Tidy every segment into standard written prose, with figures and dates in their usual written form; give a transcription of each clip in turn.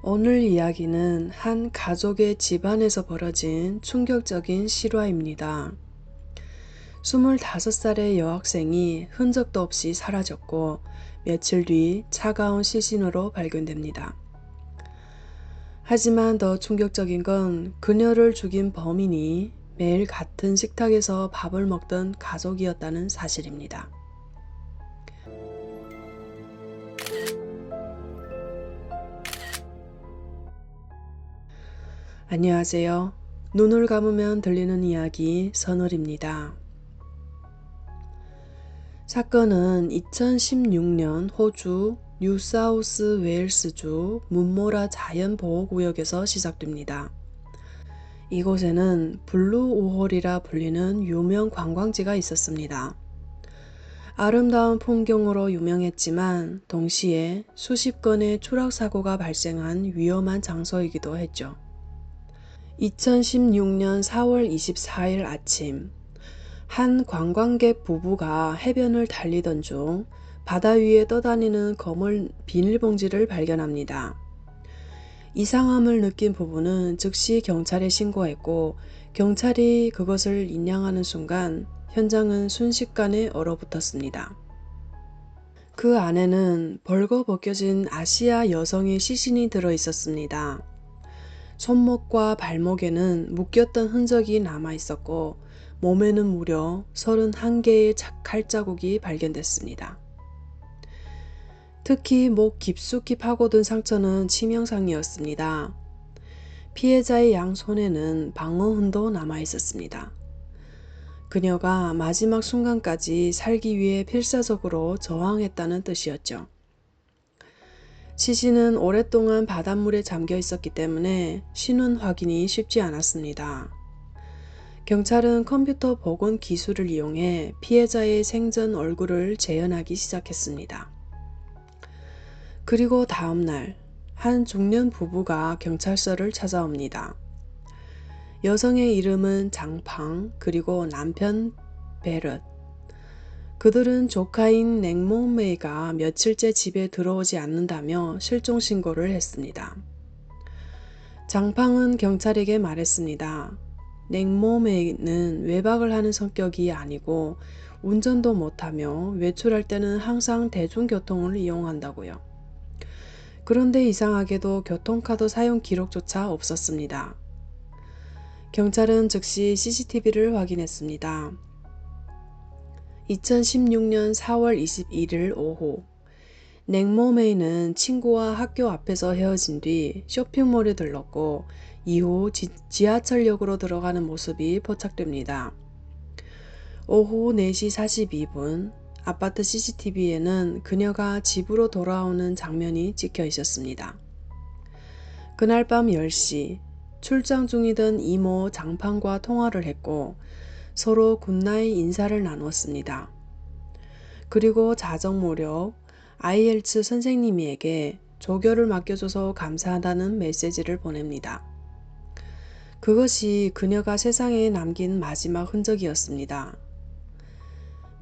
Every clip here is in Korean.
오늘 이야기는 한 가족의 집안에서 벌어진 충격적인 실화입니다. 25살의 여학생이 흔적도 없이 사라졌고 며칠 뒤 차가운 시신으로 발견됩니다. 하지만 더 충격적인 건 그녀를 죽인 범인이 매일 같은 식탁에서 밥을 먹던 가족이었다는 사실입니다. 안녕하세요. 눈을 감으면 들리는 이야기 선월입니다. 사건은 2016년 호주 뉴사우스 웨일스주 문모라 자연보호구역에서 시작됩니다. 이곳에는 블루 오홀이라 불리는 유명 관광지가 있었습니다. 아름다운 풍경으로 유명했지만 동시에 수십 건의 추락사고가 발생한 위험한 장소이기도 했죠. 2016년 4월 24일 아침, 한 관광객 부부가 해변을 달리던 중 바다 위에 떠다니는 검은 비닐봉지를 발견합니다. 이상함을 느낀 부부는 즉시 경찰에 신고했고 경찰이 그것을 인양하는 순간 현장은 순식간에 얼어붙었습니다. 그 안에는 벌거벗겨진 아시아 여성의 시신이 들어 있었습니다. 손목과 발목에는 묶였던 흔적이 남아 있었고 몸에는 무려 31개의 칼자국이 발견됐습니다. 특히 목 깊숙이 파고든 상처는 치명상이었습니다. 피해자의 양손에는 방어흔도 남아 있었습니다. 그녀가 마지막 순간까지 살기 위해 필사적으로 저항했다는 뜻이었죠. 시신은 오랫동안 바닷물에 잠겨 있었기 때문에 신원 확인이 쉽지 않았습니다. 경찰은 컴퓨터 복원 기술을 이용해 피해자의 생전 얼굴을 재현하기 시작했습니다. 그리고 다음 날, 한 중년 부부가 경찰서를 찾아옵니다. 여성의 이름은 장팡, 그리고 남편 베럿. 그들은 조카인 랭몽메이가 며칠째 집에 들어오지 않는다며 실종 신고를 했습니다. 장팡은 경찰에게 말했습니다. 랭몽메이는 외박을 하는 성격이 아니고 운전도 못하며 외출할 때는 항상 대중교통을 이용한다고요. 그런데 이상하게도 교통카드 사용 기록조차 없었습니다. 경찰은 즉시 CCTV를 확인했습니다. 2016년 4월 21일 오후, 랭모메이는 친구와 학교 앞에서 헤어진 뒤 쇼핑몰에 들렀고 이후 지하철역으로 들어가는 모습이 포착됩니다. 오후 4시 42분, 아파트 CCTV에는 그녀가 집으로 돌아오는 장면이 찍혀 있었습니다. 그날 밤 10시, 출장 중이던 이모 장판과 통화를 했고 서로 굿나잇 인사를 나누었습니다. 그리고 자정 무렵 IELTS 선생님에게 조교를 맡겨줘서 감사하다는 메시지를 보냅니다. 그것이 그녀가 세상에 남긴 마지막 흔적이었습니다.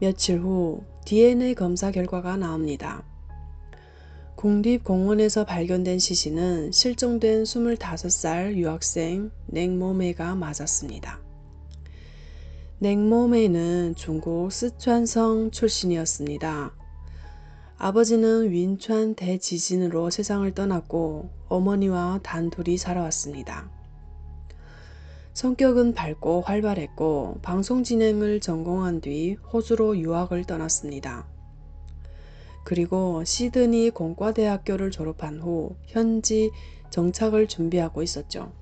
며칠 후 DNA 검사 결과가 나옵니다. 국립공원에서 발견된 시신은 실종된 25살 유학생 랭모메가 맞았습니다. 랭모메는 중국 쓰촨성 출신이었습니다. 아버지는 윈촨 대지진으로 세상을 떠났고 어머니와 단둘이 살아왔습니다. 성격은 밝고 활발했고 방송 진행을 전공한 뒤 호주로 유학을 떠났습니다. 그리고 시드니 공과대학교를 졸업한 후 현지 정착을 준비하고 있었죠.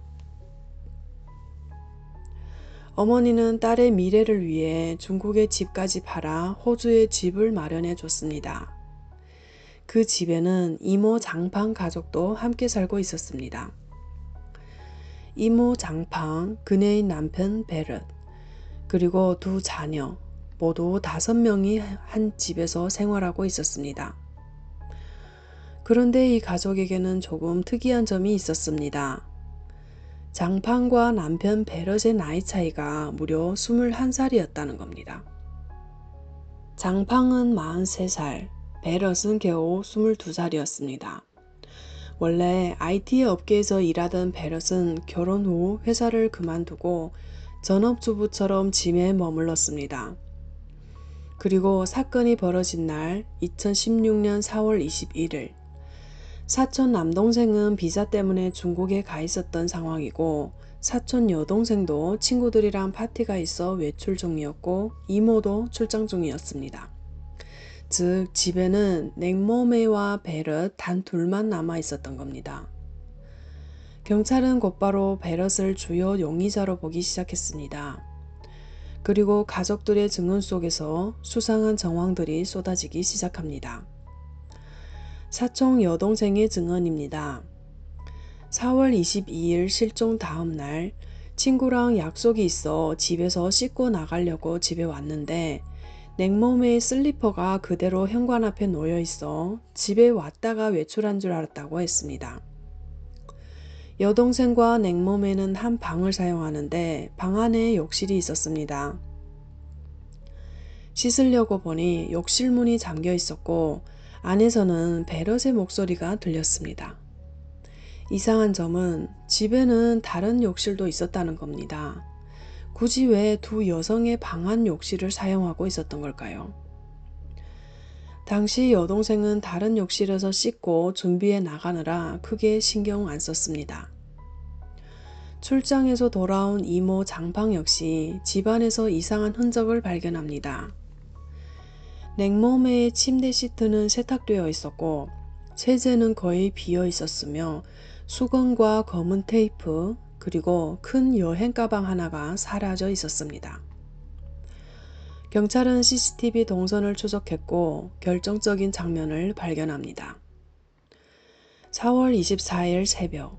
어머니는 딸의 미래를 위해 중국의 집까지 팔아 호주에 집을 마련해 줬습니다. 그 집에는 이모 장팡 가족도 함께 살고 있었습니다. 이모 장팡, 그녀의 남편 베럿, 그리고 두 자녀, 모두 5명이 한 집에서 생활하고 있었습니다. 그런데 이 가족에게는 조금 특이한 점이 있었습니다. 장팡과 남편 베럿의 나이 차이가 무려 21살이었다는 겁니다. 장팡은 43살, 베럿은 겨우 22살이었습니다. 원래 IT 업계에서 일하던 베럿은 결혼 후 회사를 그만두고 전업주부처럼 집에 머물렀습니다. 그리고 사건이 벌어진 날 2016년 4월 21일 사촌 남동생은 비자 때문에 중국에 가 있었던 상황이고 사촌 여동생도 친구들이랑 파티가 있어 외출 중이었고 이모도 출장 중이었습니다. 즉 집에는 냉모매와 베럿 단 둘만 남아 있었던 겁니다. 경찰은 곧바로 베럿을 주요 용의자로 보기 시작했습니다. 그리고 가족들의 증언 속에서 수상한 정황들이 쏟아지기 시작합니다. 사촌 여동생의 증언입니다. 4월 22일 실종 다음 날 친구랑 약속이 있어 집에서 씻고 나가려고 집에 왔는데 냉모매의 슬리퍼가 그대로 현관 앞에 놓여 있어 집에 왔다가 외출한 줄 알았다고 했습니다. 여동생과 냉모매는 한 방을 사용하는데 방 안에 욕실이 있었습니다. 씻으려고 보니 욕실 문이 잠겨 있었고 안에서는 베럿의 목소리가 들렸습니다. 이상한 점은 집에는 다른 욕실도 있었다는 겁니다. 굳이 왜 두 여성의 방 안 욕실을 사용하고 있었던 걸까요? 당시 여동생은 다른 욕실에서 씻고 준비해 나가느라 크게 신경 안 썼습니다. 출장에서 돌아온 이모 장팡 역시 집안에서 이상한 흔적을 발견합니다. 냉모매의 침대 시트는 세탁되어 있었고 세제는 거의 비어 있었으며 수건과 검은 테이프 그리고 큰 여행 가방 하나가 사라져 있었습니다. 경찰은 CCTV 동선을 추적했고 결정적인 장면을 발견합니다. 4월 24일 새벽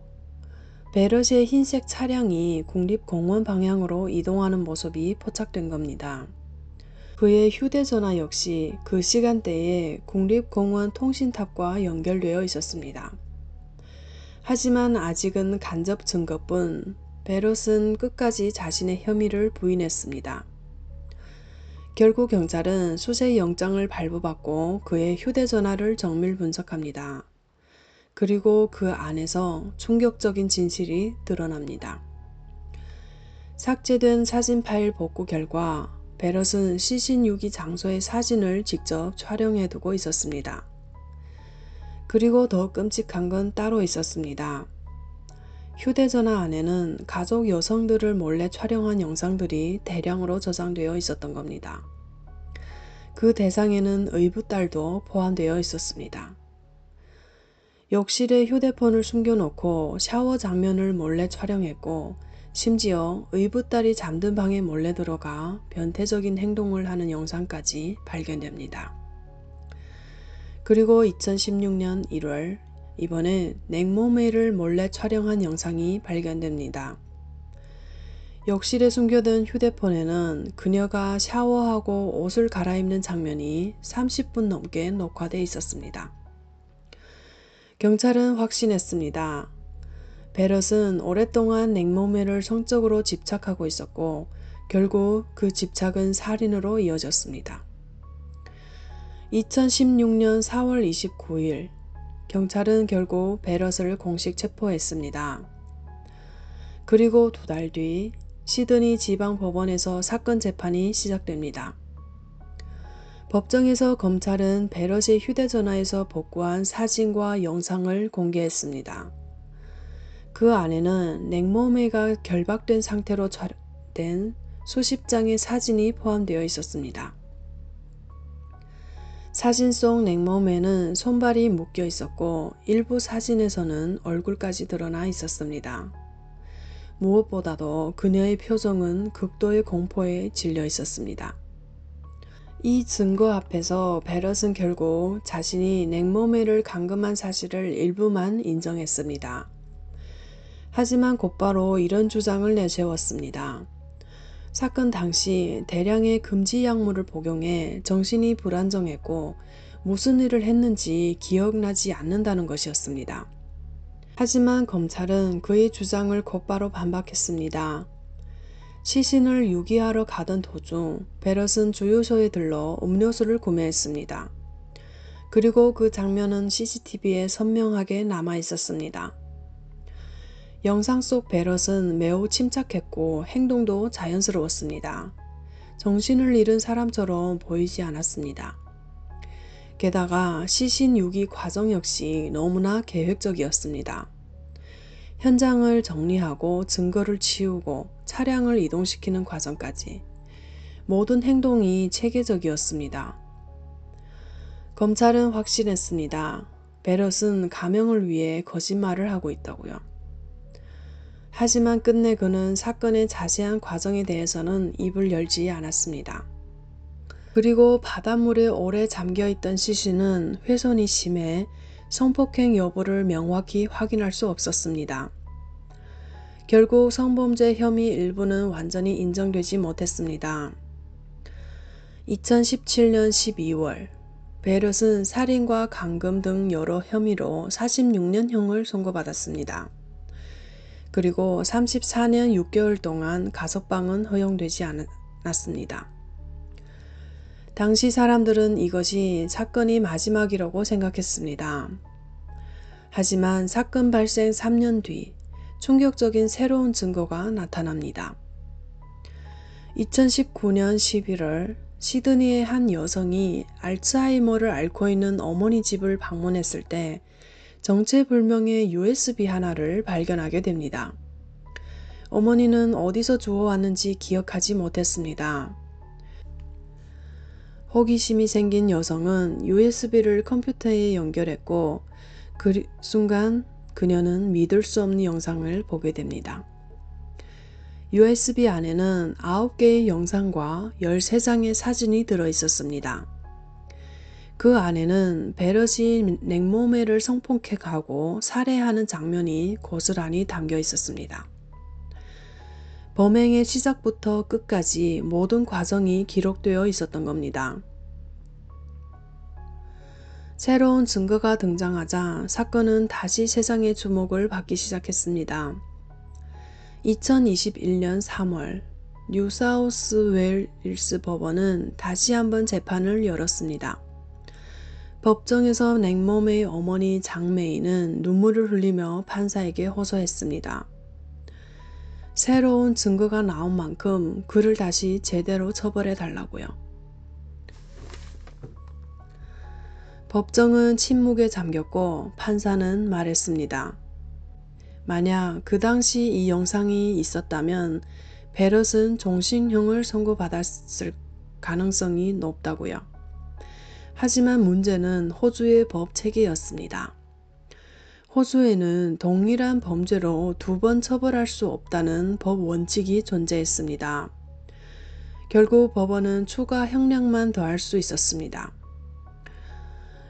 베럿의 흰색 차량이 국립공원 방향으로 이동하는 모습이 포착된 겁니다. 그의 휴대전화 역시 그 시간대에 국립공원 통신탑과 연결되어 있었습니다. 하지만 아직은 간접 증거뿐 베럿은 끝까지 자신의 혐의를 부인했습니다. 결국 경찰은 수색 영장을 발부받고 그의 휴대전화를 정밀 분석합니다. 그리고 그 안에서 충격적인 진실이 드러납니다. 삭제된 사진 파일 복구 결과 베럿은 시신 유기 장소의 사진을 직접 촬영해 두고 있었습니다. 그리고 더 끔찍한 건 따로 있었습니다. 휴대전화 안에는 가족 여성들을 몰래 촬영한 영상들이 대량으로 저장되어 있었던 겁니다. 그 대상에는 의붓딸도 포함되어 있었습니다. 욕실에 휴대폰을 숨겨놓고 샤워 장면을 몰래 촬영했고 심지어 의붓딸이 잠든 방에 몰래 들어가 변태적인 행동을 하는 영상까지 발견됩니다. 그리고 2016년 1월 이번엔 냉모매를 몰래 촬영한 영상이 발견됩니다. 욕실에 숨겨둔 휴대폰에는 그녀가 샤워하고 옷을 갈아입는 장면이 30분 넘게 녹화돼 있었습니다. 경찰은 확신했습니다. 베럿은 오랫동안 냉모매를 성적으로 집착하고 있었고 결국 그 집착은 살인으로 이어졌습니다. 2016년 4월 29일 경찰은 결국 베럿을 공식 체포했습니다. 그리고 2달 뒤 시드니 지방법원에서 사건 재판이 시작됩니다. 법정에서 검찰은 베럿의 휴대전화에서 복구한 사진과 영상을 공개했습니다. 그 안에는 냉모매가 결박된 상태로 촬영된 수십 장의 사진이 포함되어 있었습니다. 사진 속 냉모매는 손발이 묶여 있었고 일부 사진에서는 얼굴까지 드러나 있었습니다. 무엇보다도 그녀의 표정은 극도의 공포에 질려 있었습니다. 이 증거 앞에서 베럿은 결국 자신이 냉모매를 감금한 사실을 일부만 인정했습니다. 하지만 곧바로 이런 주장을 내세웠습니다. 사건 당시 대량의 금지 약물을 복용해 정신이 불안정했고 무슨 일을 했는지 기억나지 않는다는 것이었습니다. 하지만 검찰은 그의 주장을 곧바로 반박했습니다. 시신을 유기하러 가던 도중 베럿은 주유소에 들러 음료수를 구매했습니다. 그리고 그 장면은 CCTV에 선명하게 남아 있었습니다. 영상 속 베럿은 매우 침착했고 행동도 자연스러웠습니다. 정신을 잃은 사람처럼 보이지 않았습니다. 게다가 시신 유기 과정 역시 너무나 계획적이었습니다. 현장을 정리하고 증거를 치우고 차량을 이동시키는 과정까지 모든 행동이 체계적이었습니다. 검찰은 확신했습니다. 베럿은 가명을 위해 거짓말을 하고 있다고요. 하지만 끝내 그는 사건의 자세한 과정에 대해서는 입을 열지 않았습니다. 그리고 바닷물에 오래 잠겨있던 시신은 훼손이 심해 성폭행 여부를 명확히 확인할 수 없었습니다. 결국 성범죄 혐의 일부는 완전히 인정되지 못했습니다. 2017년 12월 베럿은 살인과 감금 등 여러 혐의로 46년형을 선고받았습니다. 그리고 34년 6개월 동안 가석방은 허용되지 않았습니다. 당시 사람들은 이것이 사건이 마지막이라고 생각했습니다. 하지만 사건 발생 3년 뒤 충격적인 새로운 증거가 나타납니다. 2019년 11월 시드니의 한 여성이 알츠하이머를 앓고 있는 어머니 집을 방문했을 때 정체불명의 USB 하나를 발견하게 됩니다. 어머니는 어디서 주워왔는지 기억하지 못했습니다. 호기심이 생긴 여성은 USB를 컴퓨터에 연결했고 그 순간 그녀는 믿을 수 없는 영상을 보게 됩니다. USB 안에는 9개의 영상과 13장의 사진이 들어 있었습니다. 그 안에는 베럿이 냉모매를 성폭행하고 살해하는 장면이 고스란히 담겨 있었습니다. 범행의 시작부터 끝까지 모든 과정이 기록되어 있었던 겁니다. 새로운 증거가 등장하자 사건은 다시 세상의 주목을 받기 시작했습니다. 2021년 3월 뉴사우스웨일스 법원은 다시 한번 재판을 열었습니다. 법정에서 냉모매의 어머니 장메이는 눈물을 흘리며 판사에게 호소했습니다. 새로운 증거가 나온 만큼 그를 다시 제대로 처벌해 달라고요. 법정은 침묵에 잠겼고 판사는 말했습니다. 만약 그 당시 이 영상이 있었다면 베럿은 종신형을 선고받았을 가능성이 높다고요. 하지만 문제는 호주의 법 체계였습니다. 호주에는 동일한 범죄로 2번 처벌할 수 없다는 법 원칙이 존재했습니다. 결국 법원은 추가 형량만 더할 수 있었습니다.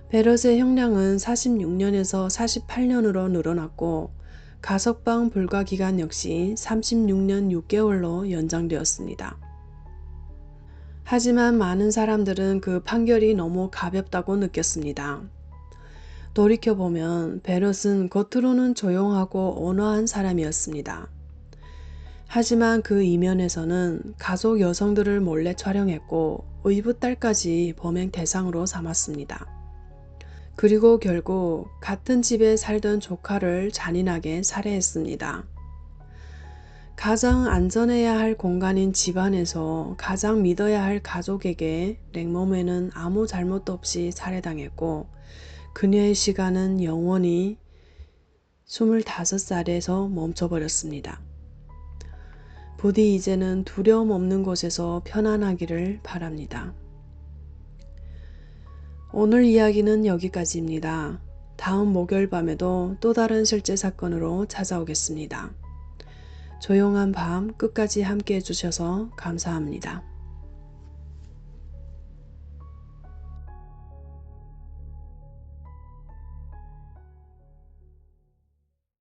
베럿의 형량은 46년에서 48년으로 늘어났고 가석방 불가 기간 역시 36년 6개월로 연장되었습니다. 하지만 많은 사람들은 그 판결이 너무 가볍다고 느꼈습니다. 돌이켜보면 베럿은 겉으로는 조용하고 온화한 사람이었습니다. 하지만 그 이면에서는 가족 여성들을 몰래 촬영했고 의붓 딸까지 범행 대상으로 삼았습니다. 그리고 결국 같은 집에 살던 조카를 잔인하게 살해했습니다. 가장 안전해야 할 공간인 집안에서 가장 믿어야 할 가족에게 냉모매는 아무 잘못도 없이 살해당했고 그녀의 시간은 영원히 25살에서 멈춰버렸습니다. 부디 이제는 두려움 없는 곳에서 편안하기를 바랍니다. 오늘 이야기는 여기까지입니다. 다음 목요일 밤에도 또 다른 실제 사건으로 찾아오겠습니다. 조용한 밤 끝까지 함께 해주셔서 감사합니다.